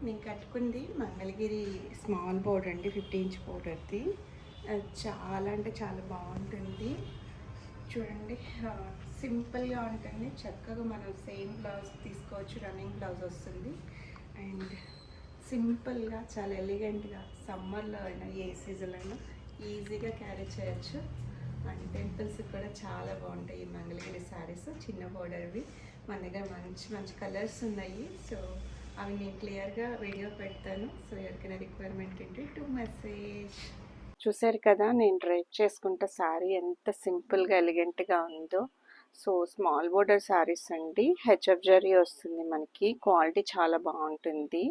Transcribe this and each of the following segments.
నేను కట్టుకుంది Mangalagiri small border అండి, 50 ఇంచ్ బోర్డర్ది. చాలా అంటే చాలా బాగుంటుంది. చూడండి, సింపుల్గా ఉంటుంది. చక్కగా మనం సేమ్ బ్లౌజ్ తీసుకోవచ్చు, రన్నింగ్ బ్లౌజ్ వస్తుంది. అండ్ సింపుల్గా చాలా ఎలిగెంట్గా సమ్మర్లో అయినా ఏ సీజన్ అయినా ఈజీగా క్యారీ చేయొచ్చు. అండ్ టెంపుల్స్కి కూడా చాలా బాగుంటాయి ఈ మంగళగిరి శారీస్. చిన్న బోర్డర్వి మన దగ్గర మంచి మంచి కలర్స్ ఉన్నాయి. సో అవి నేను క్లియర్గా వీడియో పెడతాను. సో ఎవరికైనా రిక్వైర్మెంట్ ఉంటే టు మెసేజ్. చూసారు కదా, నేను డ్రైప్ చేసుకుంటే శారీ ఎంత సింపుల్గా ఎలిగెంట్గా ఉందో. సో స్మాల్ బోర్డర్ శారీస్ అండి, హెచ్ఎఫ్ జరీ వస్తుంది మనకి. క్వాలిటీ చాలా బాగుంటుంది.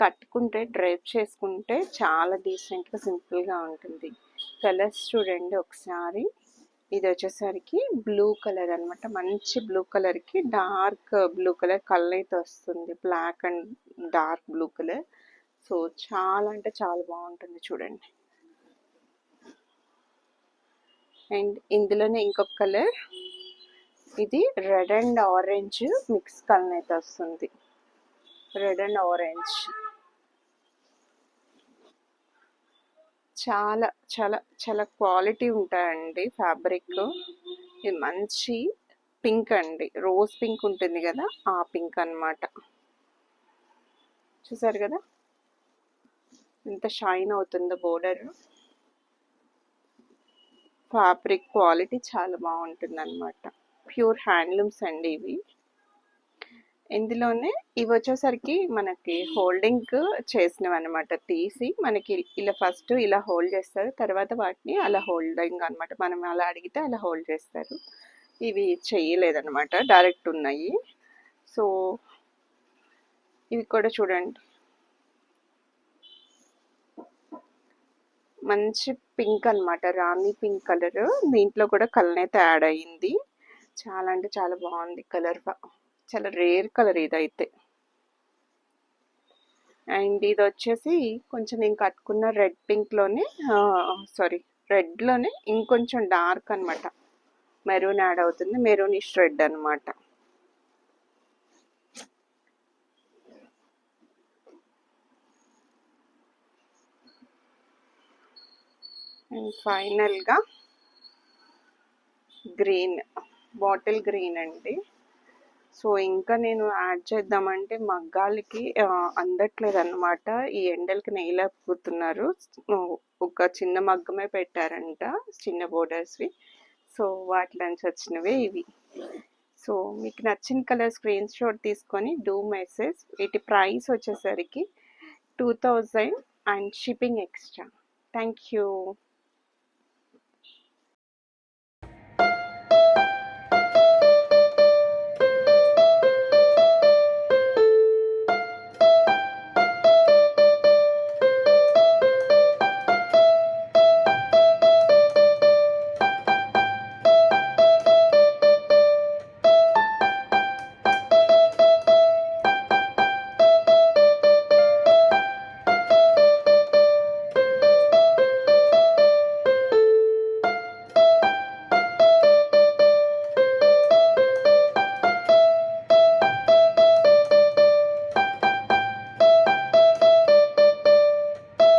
కట్టుకుంటే డ్రైప్ చేసుకుంటే చాలా డీసెంట్గా సింపుల్గా ఉంటుంది. కలర్స్ చూడండి ఒకసారి. ఇది వచ్చేసరికి బ్లూ కలర్ అనమాట. మంచి బ్లూ కలర్కి డార్క్ బ్లూ కలర్ కలర్ వస్తుంది. Black and dark blue colour. So చాలా అంటే చాలా బాగుంటుంది చూడండి. అండ్ ఇందులోనే ఇంకొక కలర్, ఇది red and orange mix colour అయితే వస్తుంది. రెడ్ అండ్ ఆరెంజ్ చాలా చాలా చాలా క్వాలిటీ ఉంటాయండి ఫ్యాబ్రిక్. ఇది మంచి పింక్ అండి, రోజ్ పింక్ ఉంటుంది కదా, ఆ పింక్ అన్నమాట. చూసారు కదా ఎంత షైన్ అవుతుందో బోర్డర్. ఫ్యాబ్రిక్ క్వాలిటీ చాలా బాగుంటుంది అనమాట. ప్యూర్ హ్యాండ్లూమ్స్ అండి ఇవి. ఇందులోనే ఇవి వచ్చేసరికి మనకి హోల్డింగ్ చేసినవి అనమాట. తీసి మనకి ఇలా ఫస్ట్ ఇలా హోల్డ్ చేస్తారు, తర్వాత వాటిని అలా హోల్డింగ్ అనమాట. మనం అలా అడిగితే అలా హోల్డ్ చేస్తారు. ఇవి చేయలేదన్నమాట, డైరెక్ట్ ఉన్నాయి. సో ఇవి కూడా చూడండి, మంచి పింక్ అనమాట, రాణి పింక్ కలర్. దీంట్లో కూడా కలర్ అయితే యాడ్ అయ్యింది. చాలా అంటే చాలా బాగుంది కలర్, చాలా రేర్ కలర్ ఇదైతే. అండ్ ఇది వచ్చేసి కొంచెం నేను కట్టుకున్న రెడ్ పింక్లోనే, సారీ రెడ్లోనే ఇంకొంచెం డార్క్ అనమాట, మెరూన్ యాడ్ అవుతుంది. మెరూనిష్ రెడ్ అనమాట. అండ్ ఫైనల్గా గ్రీన్, బాటిల్ గ్రీన్ అండి. సో ఇంకా నేను యాడ్ చేద్దామంటే మగ్గాలకి అందట్లేదు అనమాట. ఈ ఎండలకి నేయలేకపోతున్నారు. ఒక చిన్న మగ్గమే పెట్టారంట, చిన్న బోర్డర్స్వి. సో వాటిలోంచి వచ్చినవే ఇవి. సో మీకు నచ్చిన కలర్ స్క్రీన్ షాట్ తీసుకొని డూ మెసేజ్. వీటి ప్రైస్ వచ్చేసరికి 2000 and shipping extra. Thank you.